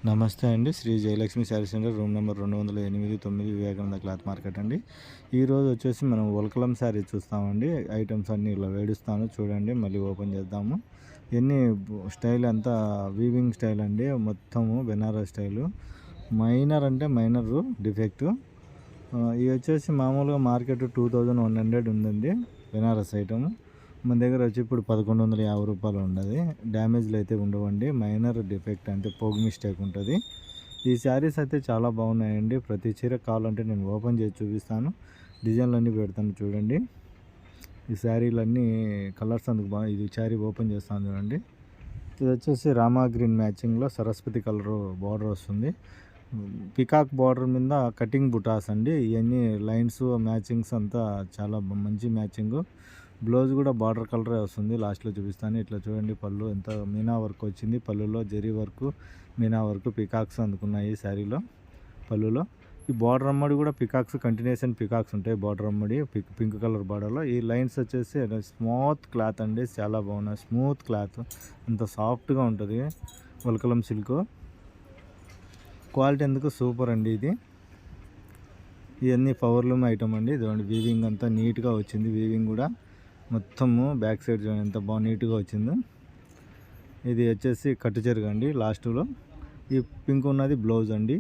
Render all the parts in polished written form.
నమస్తే అండి. Shri Jayalakshmi sari centre room number 208-9 Vivekananda cloth market అండి. ఈరోజు వచ్చేసి మనం ఉల్కలం శారీ చూస్తామండి. ఐటమ్స్ అన్నీ ఇలా వేడుస్తాను చూడండి. మళ్ళీ ఓపెన్ చేద్దాము. ఎన్ని స్టైల్ అంతా వీవింగ్ స్టైల్ అండి. మొత్తము బెనారస్ స్టైలు. మైనర్ అంటే మైనర్ డిఫెక్ట్. ఇది వచ్చేసి మామూలుగా మార్కెట్ 2100 ఉందండి బెనారస్ ఐటమ్. మన దగ్గర వచ్చి ఇప్పుడు 1150 రూపాయలు ఉండదు. డ్యామేజ్లు అయితే ఉండవండి. మైనర్ డిఫెక్ట్ అంటే పోగు మిస్టేక్ ఉంటుంది. ఈ శారీస్ అయితే చాలా బాగున్నాయండి. ప్రతి చీర కావాలంటే నేను ఓపెన్ చేసి చూపిస్తాను. డిజైన్లు అన్నీ పెడతాను చూడండి. ఈ శారీలన్నీ కలర్స్ అందుకు బాగా. ఇది శారీ ఓపెన్ చేస్తాను చూడండి. ఇది వచ్చేసి రామా గ్రీన్ మ్యాచింగ్లో సరస్వతి కలర్ బార్డర్ వస్తుంది. పికాక్ బార్డర్ మీద కటింగ్ బుటాస్ అండి. ఇవన్నీ లైన్స్ మ్యాచింగ్స్ అంతా చాలా మంచి మ్యాచింగ్. బ్లౌజ్ కూడా బార్డర్ కలరే వస్తుంది. లాస్ట్లో చూపిస్తాను. ఇట్లా చూడండి, పళ్ళు ఎంత మీనా వర్క్ వచ్చింది. పళ్ళులో zari work, meena work, peacocks అందుకున్నాయి శారీలో. పళ్ళులో ఈ బార్డర్ అమ్మడి కూడా పికాక్స్, కంటిన్యూషన్ పికాక్స్ ఉంటాయి. బార్డర్ అమ్మడి పింక్ కలర్ బార్డర్లో. ఈ లైన్స్ వచ్చేసి స్మూత్ క్లాత్ అండి. చాలా బాగున్నాయి. స్మూత్ క్లాత్, అంత సాఫ్ట్గా ఉంటుంది. వల్కలం సిల్క్ క్వాలిటీ ఎందుకు సూపర్ అండి. ఇది ఇవన్నీ పవర్లూమ్ ఐటమ్ అండి. ఇదిగోండి, వీవింగ్ అంతా నీట్గా వచ్చింది. వీవింగ్ కూడా మొత్తము బ్యాక్ సైడ్ చూడండి ఎంత బాగా నీట్గా వచ్చిందో. ఇది వచ్చేసి కట్టు చెరుగు అండి. లాస్ట్లో ఈ పింక్ ఉన్నది బ్లౌజ్ అండి.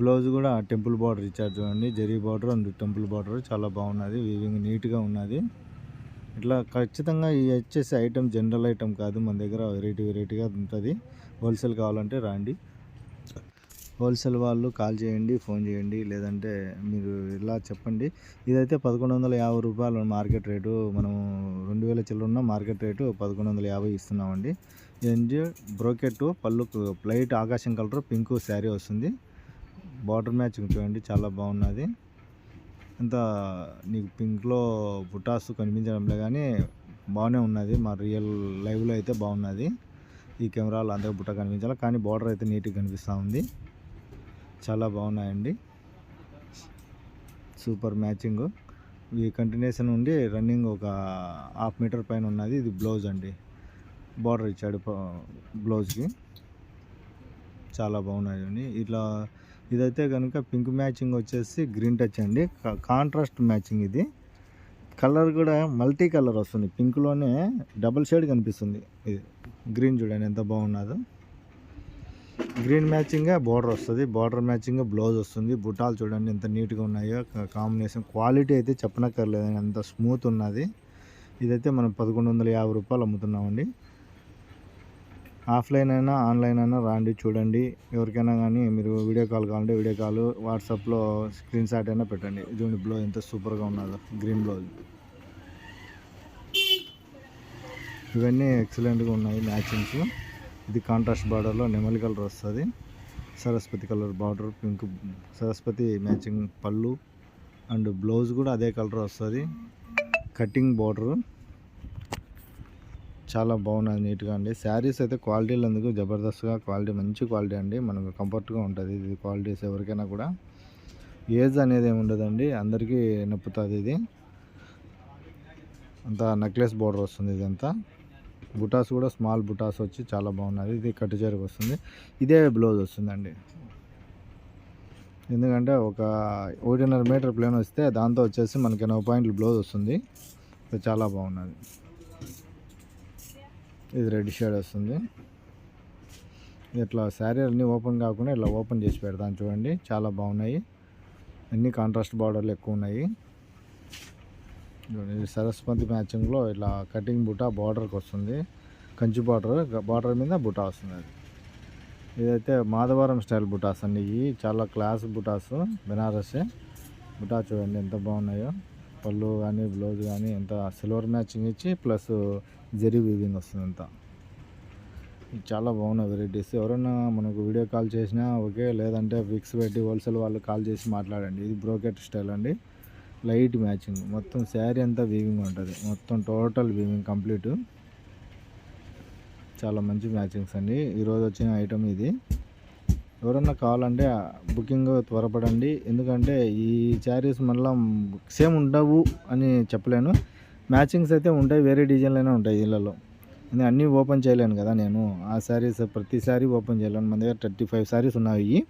బ్లౌజ్ కూడా టెంపుల్ బార్డర్ ఇచ్చారు చూడండి. Zari border and temple border చాలా బాగున్నది. వీవింగ్ నీట్గా ఉన్నది. ఇట్లా ఖచ్చితంగా ఈ వచ్చేసి ఐటమ్ జనరల్ ఐటమ్ కాదు. మన దగ్గర వెరైటీగా ఉంటుంది. హోల్సేల్ కావాలంటే రండి. హోల్సేల్ వాళ్ళు కాల్ చేయండి, ఫోన్ చేయండి, లేదంటే మీరు ఇలా చెప్పండి. ఇదైతే 1150 రూపాయలు మార్కెట్ రేటు. మనం 2000 చిల్లరున్న మార్కెట్ రేటు 1150 ఇస్తున్నామండి. ఏంటి బ్రోకెట్ పళ్ళు లైట్ ఆకాశం కలర్ పింక్ శారీ వస్తుంది. బార్డర్ మ్యాచింగ్ చూడండి చాలా బాగున్నది. అంత నీకు పింక్లో బుటాస్ కనిపించడంలే కానీ బాగానే ఉన్నది. మా రియల్ లైవ్లో అయితే బాగున్నది. ఈ కెమెరాలో అందరూ బుట్ట కనిపించాలి కానీ బార్డర్ అయితే నీట్గా కనిపిస్తూ ఉంది. చాలా బాగున్నాయండి. Super matching. ఈ కంటిన్యూషన్ ఉండి రన్నింగ్ ఒక 1/2 మీటర్ పైన ఉన్నది. ఇది బ్లౌజ్ అండి. బార్డర్ ఇచ్చాడు బ్లౌజ్కి. చాలా బాగున్నాయండి. ఇట్లా ఇదైతే కనుక పింక్ మ్యాచింగ్ వచ్చేసి గ్రీన్ టచ్ అండి. Contrast matching. ఇది కలర్ కూడా మల్టీ కలర్ వస్తుంది. పింక్లోనే డబుల్ షేడ్ కనిపిస్తుంది. ఇది గ్రీన్ చూడండి ఎంత బాగున్నదో. గ్రీన్ మ్యాచింగ్ బార్డర్ వస్తుంది. బార్డర్ మ్యాచింగ్ బ్లౌజ్ వస్తుంది. బుటాలు చూడండి ఎంత నీట్గా ఉన్నాయో. కాంబినేషన్ క్వాలిటీ అయితే చెప్పనక్కర్లేదండి, అంత స్మూత్ ఉన్నది. ఇదైతే మనం 1150 రూపాయలు అమ్ముతున్నామండి. ఆఫ్లైన్ అయినా ఆన్లైన్ అయినా రాండి చూడండి. ఎవరికైనా కానీ మీరు వీడియో కాల్ కావాలంటే వీడియో కాల్, వాట్సాప్లో స్క్రీన్ షాట్ అయినా పెట్టండి. చూడండి బ్లౌజ్ ఎంత సూపర్గా ఉన్నదో. Green blouse. ఇవన్నీ ఎక్సలెంట్గా ఉన్నాయి మ్యాచింగ్స్. ఇది కాంట్రాస్ట్ బార్డర్లో నెమలి కలర్ వస్తుంది. Saraswati colour border, pink Saraswati matching పళ్ళు అండ్ బ్లౌజ్ కూడా అదే కలర్ వస్తుంది. కటింగ్ బార్డర్ చాలా బాగున్నది నీట్గా అండి. శారీస్ అయితే క్వాలిటీలు ఎందుకు జబర్దస్త్గా క్వాలిటీ, మంచి క్వాలిటీ అండి. మనకు కంఫర్ట్గా ఉంటుంది ఇది క్వాలిటీస్. ఎవరికైనా కూడా ఏజ్ అనేది ఏమి ఉండదండి, అందరికీ నప్పుతుంది. ఇది అంతా నెక్లెస్ బార్డర్ వస్తుంది. ఇదంతా బుటాస్ కూడా స్మాల్ బుటాస్ వచ్చి చాలా బాగున్నది. ఇది కట్టు చెరుకు వస్తుంది. ఇదే బ్లౌజ్ వస్తుందండి. ఎందుకంటే ఒక 1.5 మీటర్ ప్లేన్ వస్తే దాంతో వచ్చేసి మనకి 9 పాయింట్లు బ్లౌజ్ వస్తుంది. చాలా బాగున్నది. ఇది రెడ్ షేడ్ వస్తుంది. ఇట్లా శారీ అన్నీ ఓపెన్ కాకుండా ఇట్లా ఓపెన్ చేసి పెడతాను చూడండి. చాలా బాగున్నాయి. అన్ని కాంట్రాస్ట్ బార్డర్లు ఎక్కువ ఉన్నాయి. సరస్వతి మ్యాచింగ్లో ఇట్లా కటింగ్ బుటా బార్డర్కి వస్తుంది. కంచి బార్డర్ మీద బుటా వస్తుంది. ఇదైతే మాధవరం స్టైల్ బుటాస్ అండి. ఇవి చాలా క్లాస్ బుటాస్. బెనారస్ బుటా చూడండి ఎంత బాగున్నాయో. పళ్ళు కానీ బ్లౌజ్ కానీ ఎంత సిల్వర్ మ్యాచింగ్ ఇచ్చి ప్లస్ జరీ వీవింగ్ వస్తుంది అంతా. చాలా బాగున్నాయి వెరైటీస్. ఎవరైనా మనకు వీడియో కాల్ చేసినా ఓకే, లేదంటే ఫిక్స్ పెట్టి హోల్సేల్ వాళ్ళు కాల్ చేసి మాట్లాడండి. ఇది బ్రోకెట్ స్టైల్ అండి. Light matching. మొత్తం శారీ అంతా వీవింగ్ ఉంటుంది. మొత్తం టోటల్ వీవింగ్ కంప్లీట్. చాలా మంచి మ్యాచింగ్స్ అండి. ఈరోజు వచ్చిన ఐటమ్ ఇది. ఎవరన్నా కావాలంటే బుకింగ్ త్వరపడండి. ఎందుకంటే ఈ శారీస్ మళ్ళీ సేమ్ ఉండవు అని చెప్పలేను. మ్యాచింగ్స్ అయితే ఉంటాయి, వేరే డిజైన్లైనా ఉంటాయి ఇళ్ళలో. నేను అన్నీ ఓపెన్ చేయలేను కదా నేను. ఆ శారీస్ ప్రతి శారీ ఓపెన్ చేయలేను. మన దగ్గర 35 శారీస్ ఉన్నాయి.